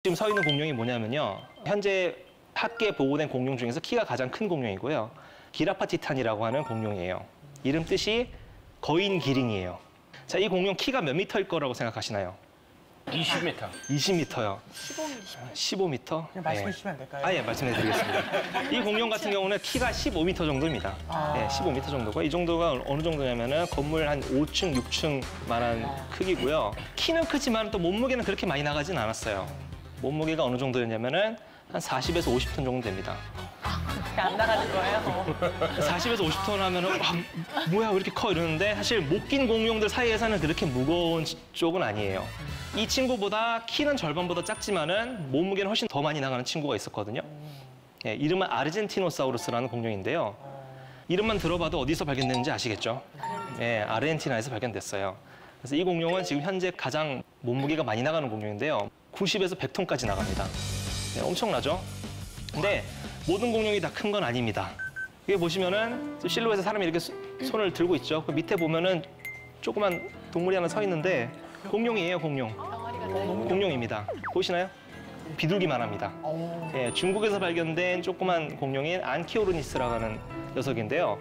지금 서 있는 공룡이 뭐냐면요. 현재 학계에 보고된 공룡 중에서 키가 가장 큰 공룡이고요. 기라파티탄이라고 하는 공룡이에요. 이름 뜻이 거인 기린이에요. 자, 이 공룡 키가 몇 미터일 거라고 생각하시나요? 20m. 20m요. 15m. 15m? 그냥 말씀해 주시면 안 될까요? 예, 말씀해 드리겠습니다. 이 공룡 같은 경우는 키가 15m 정도입니다. 예, 15m 정도고 이 정도가 어느 정도냐면은 건물 한 5층, 6층만한 크기고요. 키는 크지만 또 몸무게는 그렇게 많이 나가진 않았어요. 몸무게가 어느 정도였냐면은 한 40에서 50톤 정도 됩니다. 안 나가는 거예요? 40에서 50톤 하면은 뭐야 왜 이렇게 커 이러는데 사실 못 낀 공룡들 사이에서는 그렇게 무거운 쪽은 아니에요. 이 친구보다 키는 절반보다 작지만은 몸무게는 훨씬 더 많이 나가는 친구가 있었거든요. 예, 이름은 아르헨티노사우루스라는 공룡인데요. 이름만 들어봐도 어디서 발견됐는지 아시겠죠? 예, 아르헨티나에서 발견됐어요. 그래서 이 공룡은 지금 현재 가장 몸무게가 많이 나가는 공룡인데요. 90에서 100톤까지 나갑니다. 네, 엄청나죠? 근데 모든 공룡이 다 큰 건 아닙니다. 여기 보시면은 실루엣에 사람이 이렇게 손을 들고 있죠. 그 밑에 보면은 조그만 동물이 하나 서 있는데 공룡이에요, 공룡. 공룡입니다. 보이시나요? 비둘기만 합니다. 예, 중국에서 발견된 조그만 공룡인 안키오르니스라고 하는 녀석인데요.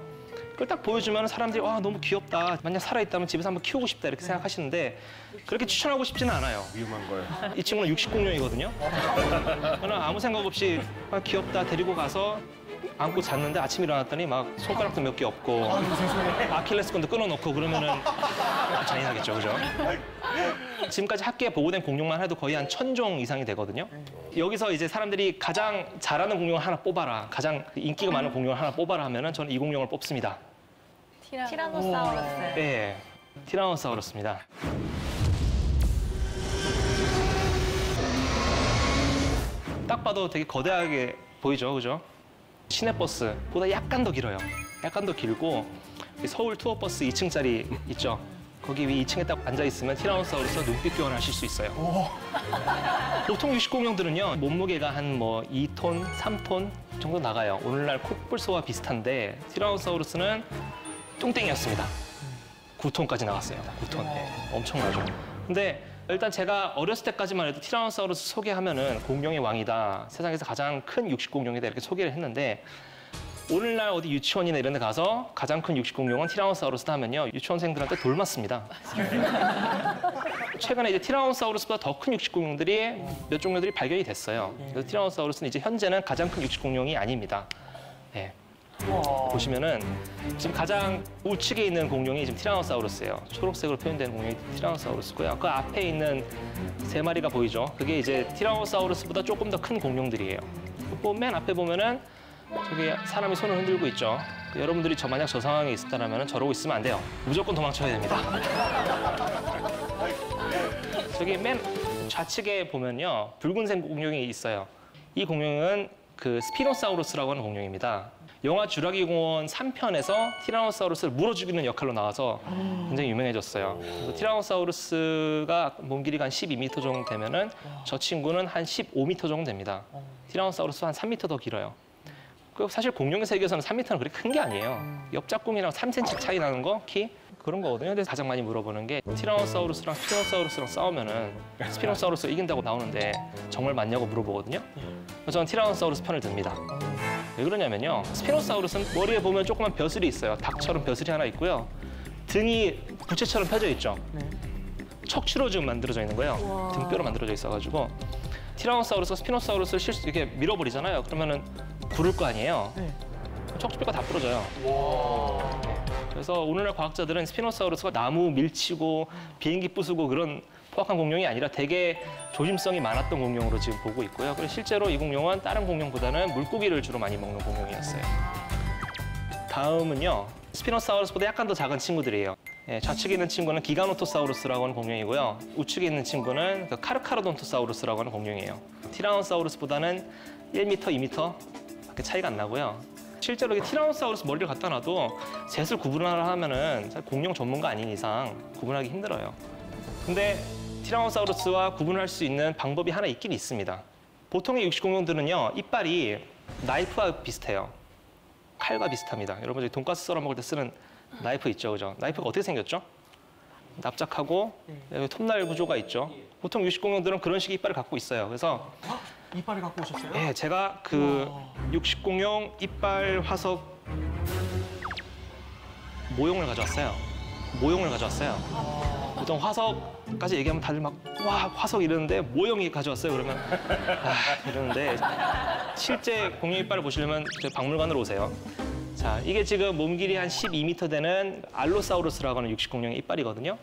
그걸 딱 보여주면 사람들이 와 너무 귀엽다. 만약 살아있다면 집에서 한번 키우고 싶다 이렇게 생각하시는데 그렇게 추천하고 싶지는 않아요. 위험한 거예요. 이 친구는 육식공룡이거든요. 저는 아무 생각 없이 아, 귀엽다 데리고 가서 안고 잤는데 아침 일어났더니 막 손가락도 몇 개 없고 아킬레스건도 끊어놓고 그러면은 잔인하겠죠, 그죠? 지금까지 학계에 보고된 공룡만 해도 거의 한 1000종 이상이 되거든요. 여기서 이제 사람들이 가장 잘하는 공룡을 하나 뽑아라, 가장 인기가 많은 공룡을 하나 뽑아라 하면은 저는 이 공룡을 뽑습니다. 티라노사우루스. 네, 티라노사우루스입니다. 딱 봐도 되게 거대하게 보이죠, 그죠? 시내버스보다 약간 더 길어요. 약간 더 길고 서울 투어버스 2층짜리 있죠? 거기 위 2층에 딱 앉아있으면 티라노사우루스와 눈빛 교환을 하실 수 있어요. 보통 육식공룡들은요, 몸무게가 한 뭐 2톤, 3톤 정도 나가요. 오늘날 코뿔소와 비슷한데 티라노사우루스는 뚱땡이였습니다. 9톤까지 나갔어요. 9톤. 네, 엄청나죠. 근데 일단 제가 어렸을 때까지만 해도 티라노사우루스 소개하면은 공룡의 왕이다. 세상에서 가장 큰 육식공룡이다. 이렇게 소개를 했는데 오늘날 어디 유치원이나 이런 데 가서 가장 큰 육식공룡은 티라노사우루스다 하면요. 유치원생들한테 돌 맞습니다. 최근에 이제 티라노사우루스보다 더 큰 육식공룡들이 몇 종류들이 발견이 됐어요. 그래서 티라노사우루스는 이제 현재는 가장 큰 육식공룡이 아닙니다. 네. 보시면은 지금 가장 우측에 있는 공룡이 지금 티라노사우루스예요. 초록색으로 표현된 공룡이 티라노사우루스고요. 그 앞에 있는 세 마리가 보이죠? 그게 이제 티라노사우루스보다 조금 더 큰 공룡들이에요. 맨 앞에 보면은 저기 사람이 손을 흔들고 있죠. 여러분들이 만약 저 상황에 있었다면 저러고 있으면 안 돼요. 무조건 도망쳐야 됩니다. 저기 맨 좌측에 보면요, 붉은색 공룡이 있어요. 이 공룡은 그 스피노사우루스라고 하는 공룡입니다. 영화 쥬라기 공원 3편에서 티라노사우루스를 물어 죽이는 역할로 나와서 굉장히 유명해졌어요. 그래서 티라노사우루스가 몸 길이가 한 12m 정도 되면은 저 친구는 한 15m 정도 됩니다. 티라노사우루스 한 3m 더 길어요. 사실 공룡의 세계에서는 3m는 그렇게 큰 게 아니에요. 옆짝꿍이랑 3cm 차이 나는 거, 키? 그런 거거든요. 근데 가장 많이 물어보는 게 티라노사우루스랑 스피노사우루스랑 싸우면은 스피노사우루스가 이긴다고 나오는데 정말 맞냐고 물어보거든요. 그래서 저는 티라노사우루스 편을 듭니다. 왜 그러냐면요. 스피노사우루스는 머리에 보면 조그만 벼슬이 있어요. 닭처럼 벼슬이 하나 있고요. 등이 부채처럼 펴져 있죠. 척추로 지금 만들어져 있는 거예요. 등뼈로 만들어져 있어가지고 티라노사우루스가 스피노사우루스를 이렇게 밀어버리잖아요. 그러면은 부를 거 아니에요. 척추뼈가 다 부러져요. 그래서 오늘날 과학자들은 스피노사우루스가 나무 밀치고 비행기 부수고 그런 포악한 공룡이 아니라 되게 조심성이 많았던 공룡으로 지금 보고 있고요. 그리고 실제로 이 공룡은 다른 공룡보다는 물고기를 주로 많이 먹는 공룡이었어요. 다음은요, 스피노사우루스보다 약간 더 작은 친구들이에요. 예, 좌측에 있는 친구는 기가노토사우루스라고 하는 공룡이고요. 우측에 있는 친구는 그 카르카로돈토사우루스라고 하는 공룡이에요. 티라노사우루스보다는 1m, 2m 밖에 차이가 안 나고요. 실제로 티라노사우루스 머리를 갖다 놔도 셋을 구분하라 하면은 공룡 전문가 아닌 이상 구분하기 힘들어요. 근데 티라노사우루스와 구분할 수 있는 방법이 하나 있긴 있습니다. 보통의 육식공룡들은요, 이빨이 나이프와 비슷해요. 칼과 비슷합니다. 여러분, 돈가스 썰어 먹을 때 쓰는 나이프 있죠, 그죠? 나이프가 어떻게 생겼죠? 납작하고 여기 톱날 구조가 있죠. 보통 육식공룡들은 그런 식의 이빨을 갖고 있어요. 그래서 이빨을 갖고 오셨어요? 예, 제가 그 육식공룡 이빨 화석 모형을 가져왔어요. 보통 화석까지 얘기하면 다들 막 와 화석 이러는데 모형이 가져왔어요. 그러면 이러는데 실제 공룡 이빨을 보시려면 저희 박물관으로 오세요. 자, 이게 지금 몸 길이 한 12m 되는 알로사우루스라고 하는 육식공룡의 이빨이거든요.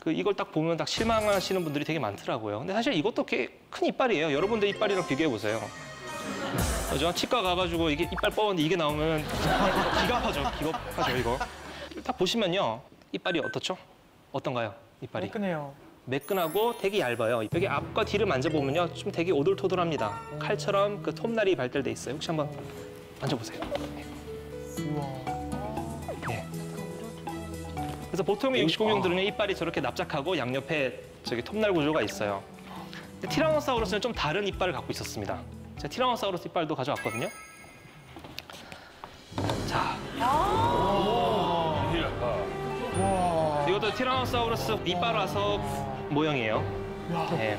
이걸 딱 보면 딱 실망하시는 분들이 되게 많더라고요. 근데 사실 이것도 꽤 큰 이빨이에요. 여러분들 이빨이랑 비교해 보세요. 그죠? 치과 가가지고 이게 이빨 뽑았는데 이게 나오면 기가 아파죠, 이거. 딱 보시면요, 이빨이 어떻죠? 어떤가요, 이빨이? 매끈해요. 매끈하고 되게 얇아요. 여기 앞과 뒤를 만져보면요, 좀 되게 오돌토돌합니다. 칼처럼 그 톱날이 발달돼 있어요. 혹시 한번 만져보세요. 우와. 네. 그래서 보통의 육식공룡들은 이빨이 저렇게 납작하고 양옆에 저기 톱날 구조가 있어요. 근데 티라노사우루스는 좀 다른 이빨을 갖고 있었습니다. 제가 티라노사우루스 이빨도 가져왔거든요. 자, 우와. 이것도 티라노사우루스 이빨 화석 모형이에요. 네.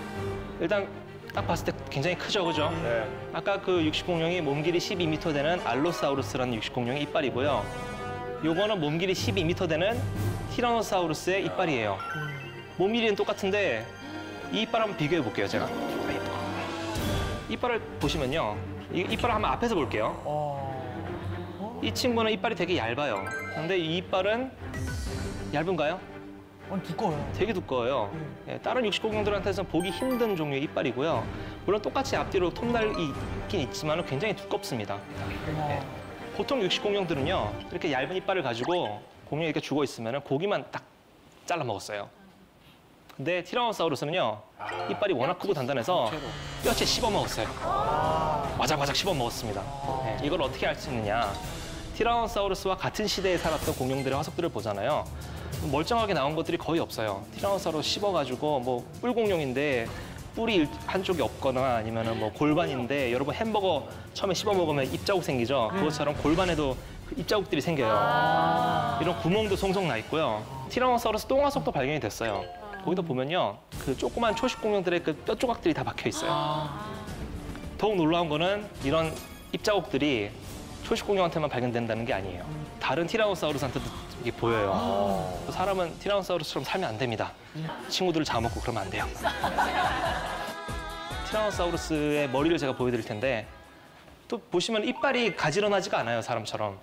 일단 딱 봤을 때 굉장히 크죠, 그죠? 네. 아까 그 육식공룡이 몸 길이 12m 되는 알로사우루스라는 육식공룡의 이빨이고요. 요거는 몸 길이 12m 되는 티라노사우루스의 이빨이에요. 몸 길이는 똑같은데 이 이빨 한번 비교해 볼게요, 제가. 이빨을 보시면요. 이 이빨을 한번 앞에서 볼게요. 이 친구는 이빨이 되게 얇아요. 근데 이 이빨은 얇은가요? 두꺼워요. 되게 두꺼워요. 예, 다른 육식공룡들한테서는 보기 힘든 종류의 이빨이고요. 물론 똑같이 앞뒤로 톱날이 있긴 있지만 굉장히 두껍습니다. 예, 보통 육식공룡들은요, 이렇게 얇은 이빨을 가지고 공룡이 이렇게 죽어 있으면 고기만 딱 잘라 먹었어요. 근데 티라노사우루스는요, 이빨이 워낙 크고 단단해서 뼈째 씹어 먹었어요. 와작와작 씹어 먹었습니다. 예, 이걸 어떻게 알 수 있느냐? 티라노사우루스와 같은 시대에 살았던 공룡들의 화석들을 보잖아요. 멀쩡하게 나온 것들이 거의 없어요. 티라노사우루스 씹어가지고 뭐 뿔공룡인데 뿔이 한쪽이 없거나 아니면은 뭐 골반인데 여러분 햄버거 처음에 씹어 먹으면 입자국 생기죠. 그것처럼 골반에도 그 입자국들이 생겨요. 이런 구멍도 송송 나 있고요. 티라노사우루스 똥화석도 발견이 됐어요. 거기도 보면요, 그 조그만 초식 공룡들의 그 뼈 조각들이 다 박혀 있어요. 더욱 놀라운 거는 이런 입자국들이 초식 공룡한테만 발견된다는 게 아니에요. 다른 티라노사우루스한테도 이게 보여요. 사람은 티라노사우루스처럼 살면 안 됩니다. 친구들을 잡아먹고 그러면 안 돼요. 티라노사우루스의 머리를 제가 보여드릴 텐데 또 보시면 이빨이 가지런하지가 않아요, 사람처럼.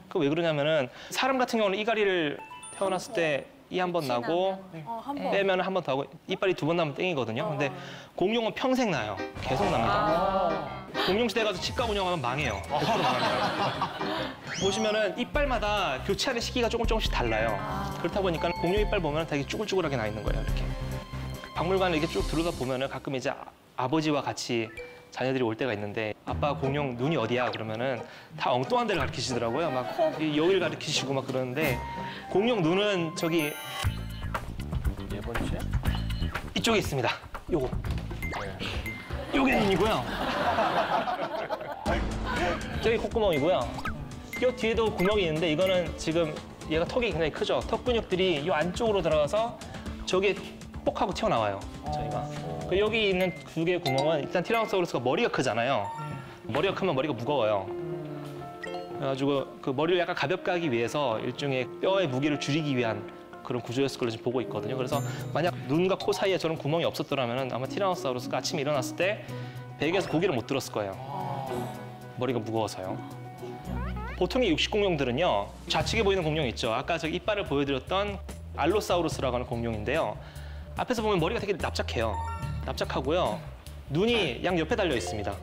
그 왜 그러냐면은 사람 같은 경우는 이갈이를 태어났을 때 이 한 번 나고 빼면 한 번 더 하고 이빨이 두 번 나면 땡이거든요. 근데 공룡은 평생 나요. 계속 납니다. 공룡 시대 가서 치과 운영하면 망해요. 100% 망합니다. 보시면은 이빨마다 교체하는 시기가 조금씩 달라요. 그렇다 보니까 공룡 이빨 보면 되게 쭈글쭈글하게 나 있는 거예요, 이렇게. 박물관에 이렇게 쭉 들어다 보면은 가끔 이제 아버지와 같이 자녀들이 올 때가 있는데 아빠 공룡 눈이 어디야? 그러면은 다 엉뚱한 데를 가르치시더라고요. 막 여기를 가르치시고 막 그러는데 공룡 눈은 저기 네 번째. 이쪽에 있습니다. 요거. 요게 눈이고요. 저기 콧구멍이고요. 요 뒤에도 구멍이 있는데 이거는 지금 얘가 턱이 굉장히 크죠. 턱 근육들이 이 안쪽으로 들어가서 저게 뽁하고 튀어나와요. 저희가. 여기 있는 두 개의 구멍은 일단 티라노사우루스가 머리가 크잖아요. 머리가 크면 머리가 무거워요. 그래가지고 그 머리를 약간 가볍게 하기 위해서 일종의 뼈의 무게를 줄이기 위한 그런 구조였을 걸로 지금 보고 있거든요. 그래서 만약 눈과 코 사이에 저런 구멍이 없었더라면 아마 티라노사우루스가 아침에 일어났을 때 베개에서 고기를 못 들었을 거예요. 머리가 무거워서요. 보통의 육식공룡들은요, 좌측에 보이는 공룡 있죠. 아까 저 이빨을 보여드렸던 알로사우루스라고 하는 공룡인데요. 앞에서 보면 머리가 되게 납작해요. 납작하고요. 눈이 양 옆에 달려 있습니다.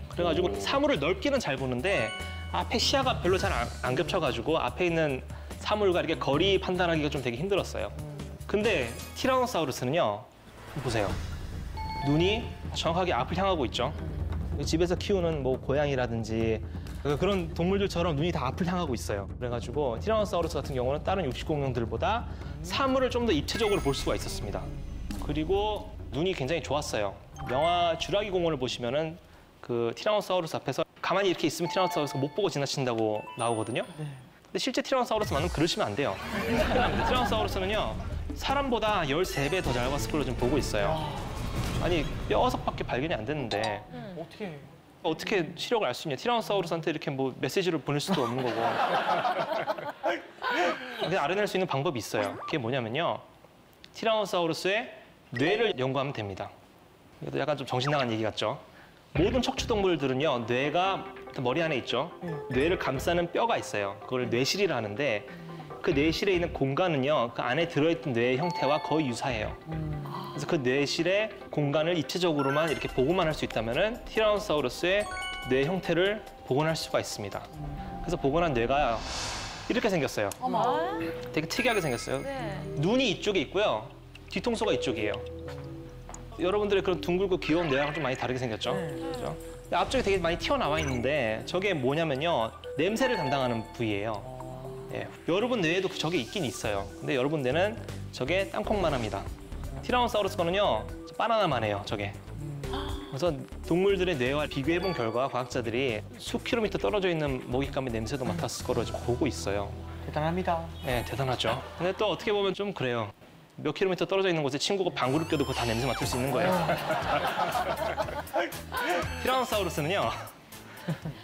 그래가지고 사물을 넓기는 잘 보는데 앞에 시야가 별로 잘 안 겹쳐가지고 앞에 있는 사물과 이렇게 거리 판단하기가 좀 되게 힘들었어요. 근데 티라노사우루스는요, 보세요. 눈이 정확하게 앞을 향하고 있죠. 집에서 키우는 뭐 고양이라든지 그런 동물들처럼 눈이 다 앞을 향하고 있어요. 그래가지고 티라노사우루스 같은 경우는 다른 육식공룡들보다 사물을 좀 더 입체적으로 볼 수가 있었습니다. 그리고 눈이 굉장히 좋았어요. 영화 쥬라기 공원을 보시면은 그 티라노사우루스 앞에서 가만히 이렇게 있으면 티라노사우루스가 못 보고 지나친다고 나오거든요. 근데 실제 티라노사우루스만은 그러시면 안 돼요. 큰일 납니다. 티라노사우루스는요, 사람보다 13배 더 얇았을 걸로 지금 보고 있어요. 아니, 뼈석밖에 발견이 안 됐는데 어떻게 해요? 어떻게 시력을 알 수 있냐. 티라노사우루스한테 이렇게 뭐 메시지를 보낼 수도 없는 거고. 그냥 알아낼 수 있는 방법이 있어요. 그게 뭐냐면요, 티라노사우루스의 뇌를 연구하면 됩니다. 이것도 약간 좀 정신 나간 얘기 같죠? 모든 척추동물들은요, 뇌가 머리 안에 있죠. 뇌를 감싸는 뼈가 있어요. 그걸 뇌실이라 하는데 그 뇌실에 있는 공간은요, 그 안에 들어있던 뇌의 형태와 거의 유사해요. 그래서 그 뇌실의 공간을 입체적으로만 이렇게 복원만 할 수 있다면은 티라노사우루스의 뇌 형태를 복원할 수가 있습니다. 그래서 복원한 뇌가 이렇게 생겼어요. 어머. 되게 특이하게 생겼어요. 네. 눈이 이쪽에 있고요, 뒤통수가 이쪽이에요. 여러분들의 그런 둥글고 귀여운 뇌랑 좀 많이 다르게 생겼죠? 그렇죠? 앞쪽에 되게 많이 튀어나와 있는데 저게 뭐냐면요, 냄새를 담당하는 부위예요. 예, 여러분 뇌에도 저게 있긴 있어요. 근데 여러분 뇌는 저게 땅콩만 합니다. 티라노사우루스 거는요, 바나나만 해요, 저게. 그래서 동물들의 뇌와 비교해본 결과 과학자들이 수 킬로미터 떨어져 있는 먹잇감의 냄새도 맡았을 거로 지금 보고 있어요. 대단합니다. 네, 대단하죠. 근데 또 어떻게 보면 좀 그래요. 몇 킬로미터 떨어져 있는 곳에 친구가 방구를 껴도 그거 다 냄새 맡을 수 있는 거예요. 티라노사우루스는요,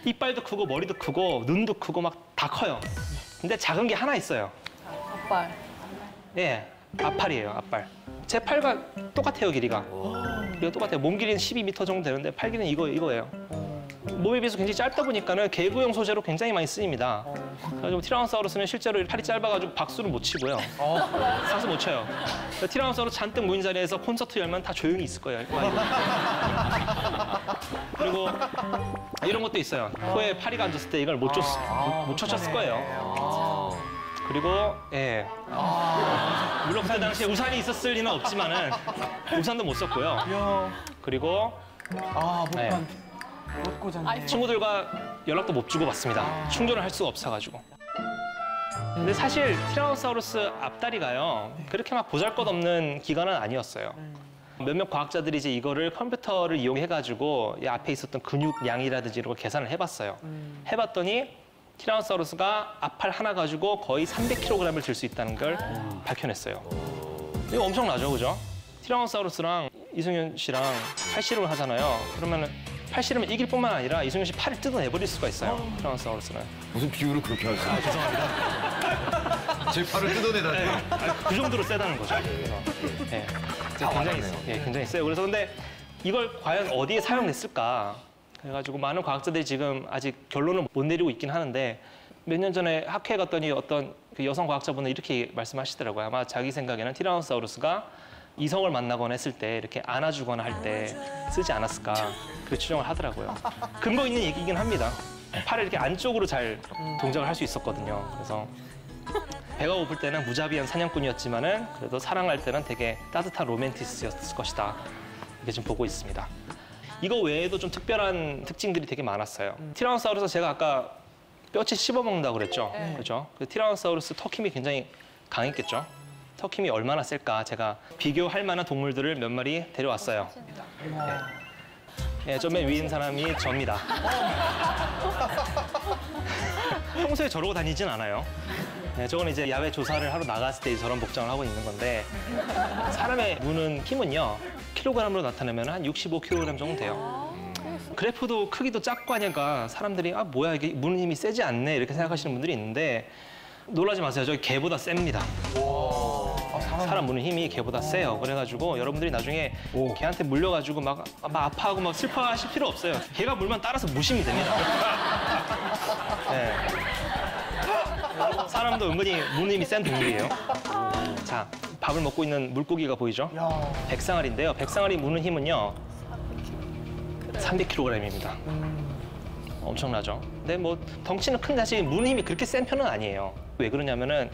이빨도 크고 머리도 크고 눈도 크고 막 다 커요. 근데 작은 게 하나 있어요. 앞발. 예, 앞팔이에요, 앞발. 제 팔과 똑같아요, 길이가. 길이가 똑같아요. 몸 길이는 12m 정도 되는데 팔 길이는 이거예요. 몸에 비해서 굉장히 짧다 보니까는 개구용 소재로 굉장히 많이 쓰입니다. 그래서 티라노사우루스는 실제로 팔이 짧아가지고 박수를 못 치고요. 박수 못 쳐요. 티라노사우루스 잔뜩 모인 자리에서 콘서트 열면 다 조용히 있을 거예요. 그리고 이런 것도 있어요. 코에 파리가 앉았을 때 이걸 못 쳤을 거예요. 그리고 예, 물론 그때 당시에 우산이 있었을 리는 없지만은 우산도 못 썼고요. 그리고 못간 못 꽂았네. 친구들과 연락도 못 주고 받습니다. 충전을 할 수가 없어가지고. 근데 사실 티라노사우루스 앞다리가요, 그렇게 막 보잘것없는 기관은 아니었어요. 몇몇 과학자들이 이제 이거를 컴퓨터를 이용해가지고 이 앞에 있었던 근육량이라든지 이런 걸 계산을 해봤어요. 해봤더니 티라노사우루스가 앞팔 하나 가지고 거의 300kg을 들 수 있다는 걸 밝혀냈어요. 이거 엄청나죠, 그죠? 티라노사우루스랑 이승윤 씨랑 팔씨름을 하잖아요. 그러면은 팔씨름을 이길 뿐만 아니라 이승윤 씨 팔을 뜯어내버릴 수가 있어요, 티라노사우루스는. 무슨 비유를 그렇게 하세요? 죄송합니다. 제 팔을 뜯어내다니. 그 정도로 세다는 거죠. 네. 굉장히 세요. 그래서 근데 이걸 과연 어디에 사용됐을까? 그래가지고 많은 과학자들이 지금 아직 결론을 못 내리고 있긴 하는데, 몇 년 전에 학회에 갔더니 어떤 그 여성 과학자분은 이렇게 말씀하시더라고요. 아마 자기 생각에는 티라노사우루스가 이성을 만나거나 했을 때 이렇게 안아주거나 할 때 쓰지 않았을까, 그렇게 추정을 하더라고요. 근거 있는 얘기긴 합니다. 팔을 이렇게 안쪽으로 잘 동작을 할 수 있었거든요. 그래서 배가 고플 때는 무자비한 사냥꾼이었지만은 그래도 사랑할 때는 되게 따뜻한 로맨티스트였을 것이다, 이렇게 좀 보고 있습니다. 이거 외에도 좀 특별한 특징들이 되게 많았어요. 티라노사우루스 제가 아까 뼈치 씹어먹는다고 그랬죠? 그렇죠? 그 티라노사우루스 턱힘이 굉장히 강했겠죠? 턱힘이 얼마나 셀까, 제가 비교할 만한 동물들을 몇 마리 데려왔어요. 예, 저 맨 위에 있는 사람이 접니다. 평소에 저러고 다니진 않아요. 네, 저건 이제 야외 조사를 하러 나갔을 때 저런 복장을 하고 있는 건데, 사람의 무는 힘은요, 킬로그램으로 나타내면 한 65kg 정도 돼요. 그래프도 크기도 작고 하니까 사람들이 아 뭐야 이게 무는 힘이 세지 않네 이렇게 생각하시는 분들이 있는데, 놀라지 마세요. 저기 개보다 셉니다. 사람 무는 힘이 개보다 세요. 그래가지고 여러분들이 나중에 개한테 물려가지고 막 아파하고 막 슬퍼하실 필요 없어요. 개가 물면 따라서 무심이 됩니다. 네. 사람도 은근히 무는 힘이 센 동물이에요. 자, 밥을 먹고 있는 물고기가 보이죠? 백상아리인데요. 백상아리 무는 힘은요, 300kg입니다. 엄청나죠? 근데 뭐 덩치는 큰 사실 무는 힘이 그렇게 센 편은 아니에요. 왜 그러냐면은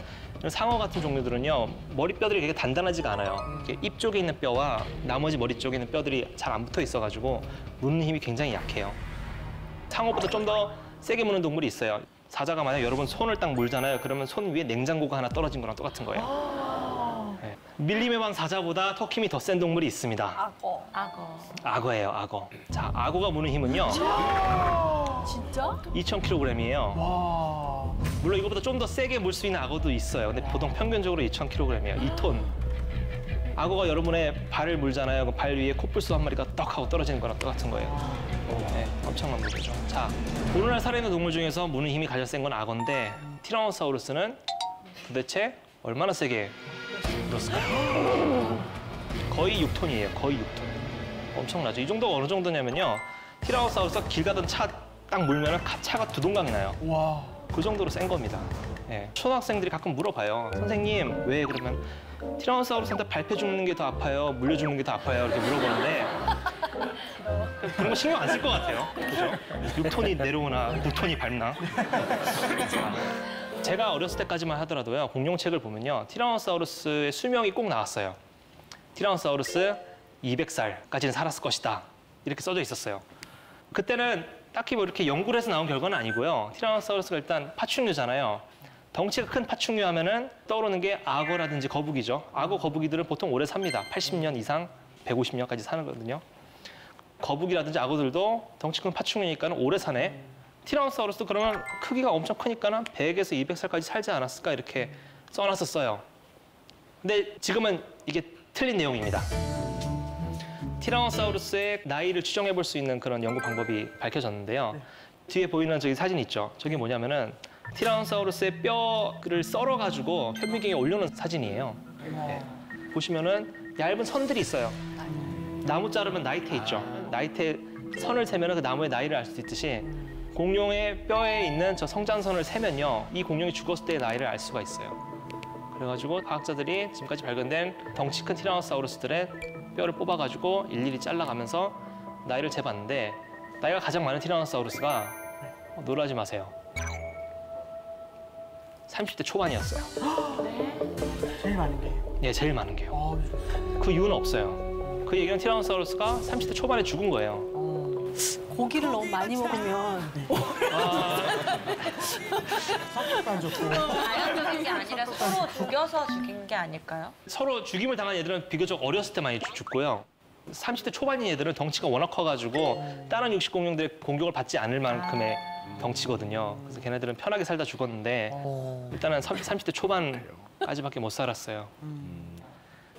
상어 같은 종류들은요, 머리뼈들이 되게 단단하지가 않아요. 입 쪽에 있는 뼈와 나머지 머리 쪽에 있는 뼈들이 잘 안 붙어 있어가지고 무는 힘이 굉장히 약해요. 상어보다 좀 더 세게 무는 동물이 있어요. 사자가 만약 여러분 손을 딱 물잖아요. 그러면 손 위에 냉장고가 하나 떨어진 거랑 똑같은 거예요. 네. 밀림의 왕 사자보다 턱 힘이 더 센 동물이 있습니다. 악어. 악어예요, 악어. 자, 악어가 무는 힘은요, 진짜? 2,000kg이에요. 와. 물론 이거보다 좀 더 세게 물 수 있는 악어도 있어요. 근데 보통 평균적으로 2,000kg이에요. 2톤. 악어가 여러분의 발을 물잖아요. 그럼 발 위에 코뿔소 한 마리가 떡 하고 떨어지는 거랑 똑같은 거예요. 네, 엄청난 무게죠. 자, 오늘날 살아있는 동물 중에서 무는 힘이 가장 센 건 악어인데 티라노사우루스는 도대체 얼마나 세게 물었을까요? 거의 6톤이에요. 거의 6톤. 엄청나죠. 이 정도가 어느 정도냐면요. 티라노사우루스가 길 가던 차 딱 물면 차가 두 동강이 나요. 와. 그 정도로 센 겁니다. 예. 초등학생들이 가끔 물어봐요. 선생님, 왜 그러면 티라노사우루스한테 밟혀 죽는 게 더 아파요? 물려 죽는 게 더 아파요? 이렇게 물어보는데 그런 거 신경 안 쓸 것 같아요. 그죠? 6톤이 내려오나 9톤이 밟나? 자, 제가 어렸을 때까지만 하더라도요. 공룡책을 보면요. 티라노사우루스의 수명이 꼭 나왔어요. 티라노사우루스 200살까지는 살았을 것이다. 이렇게 써져 있었어요. 그때는 딱히 뭐 이렇게 연구를 해서 나온 결과는 아니고요. 티라노사우루스가 일단 파충류잖아요. 덩치가 큰 파충류 하면은 떠오르는 게 악어라든지 거북이죠. 악어, 거북이들은 보통 오래 삽니다. 80년 이상, 150년까지 사는 거거든요. 거북이라든지 악어들도 덩치 큰 파충류니까 오래 사네. 티라노사우루스도 그러면 크기가 엄청 크니까는 100에서 200살까지 살지 않았을까 이렇게 써놨었어요. 근데 지금은 이게 틀린 내용입니다. 티라노사우루스의 나이를 추정해 볼 수 있는 그런 연구 방법이 밝혀졌는데요. 뒤에 보이는 저기 사진 있죠? 저게 뭐냐면은 티라노사우루스의 뼈를 썰어가지고 현미경에 올려놓은 사진이에요. 네. 보시면은 얇은 선들이 있어요. 나무 자르면 나이테 있죠? 나이테 선을 세면은 그 나무의 나이를 알 수 있듯이 공룡의 뼈에 있는 저 성장선을 세면요. 이 공룡이 죽었을 때의 나이를 알 수가 있어요. 그래가지고 과학자들이 지금까지 발견된 덩치 큰 티라노사우루스들의 뼈를 뽑아가지고 일일이 잘라가면서 나이를 재봤는데 나이가 가장 많은 티라노사우루스가 놀라지 마세요. 30대 초반이었어요. 제일 많은 게. 네, 제일 많은 게요. 아, 그 이유는 없어요. 그 얘기는 티라노사우루스가 30대 초반에 죽은 거예요. 고기를 너무 많이 먹으면 성격도 안 좋고. 자연적인 게 아니라 서로 죽여서 죽인 게 아닐까요? 서로 죽임을 당한 애들은 비교적 어렸을 때 많이 죽고요. 30대 초반인 애들은 덩치가 워낙 커가지고 다른 육식 공룡들의 공격을 받지 않을 만큼의 덩치거든요. 그래서 걔네들은 편하게 살다 죽었는데 일단은 30대 초반까지밖에 못 살았어요.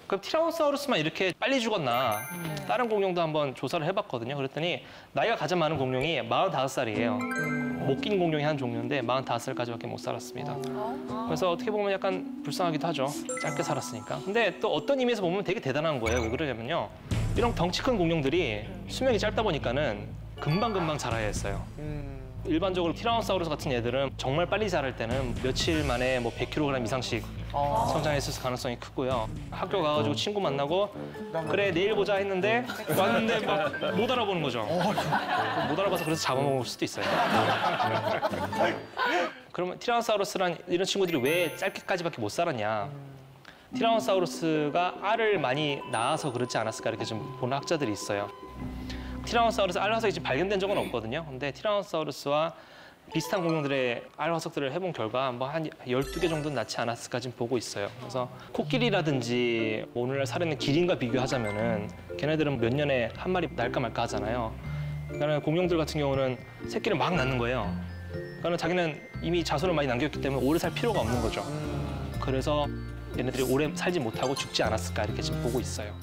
그럼 티라노사우루스만 이렇게 빨리 죽었나? 다른 공룡도 한번 조사를 해봤거든요. 그랬더니 나이가 가장 많은 공룡이 45살이에요. 못 낀 공룡이 한 종류인데 45살까지밖에 못 살았습니다. 그래서 어떻게 보면 약간 불쌍하기도 하죠. 짧게 살았으니까. 근데 또 어떤 의미에서 보면 되게 대단한 거예요. 왜 그러냐면요. 이런 덩치 큰 공룡들이 수명이 짧다 보니까는 금방금방 자라야 했어요. 일반적으로 티라노사우루스 같은 애들은 정말 빨리 자랄 때는 며칠 만에 뭐 100kg 이상씩 성장했을 가능성이 크고요. 학교 가가지고 친구 만나고 그래 내일 보자 했는데 왔는데 막 못 알아보는 거죠. 못 알아봐서 그래서 잡아먹을 수도 있어요. 그러면 티라노사우루스란 이런 친구들이 왜 짧게까지밖에 못 살았냐? 티라노사우루스가 알을 많이 낳아서 그렇지 않았을까 이렇게 좀 보는 학자들이 있어요. 티라노사우루스 알 화석이 지금 발견된 적은 없거든요. 근데 티라노사우루스와 비슷한 공룡들의 알 화석들을 해본 결과 뭐 한 12개 정도는 낳지 않았을까 지금 보고 있어요. 그래서 코끼리라든지 오늘날 살아있는 기린과 비교하자면은 걔네들은 몇 년에 한 마리 날까 말까 하잖아요. 그러니까 공룡들 같은 경우는 새끼를 막 낳는 거예요. 그러니까 자기는 이미 자손을 많이 남겼기 때문에 오래 살 필요가 없는 거죠. 그래서 얘네들이 오래 살지 못하고 죽지 않았을까 이렇게 지금 보고 있어요.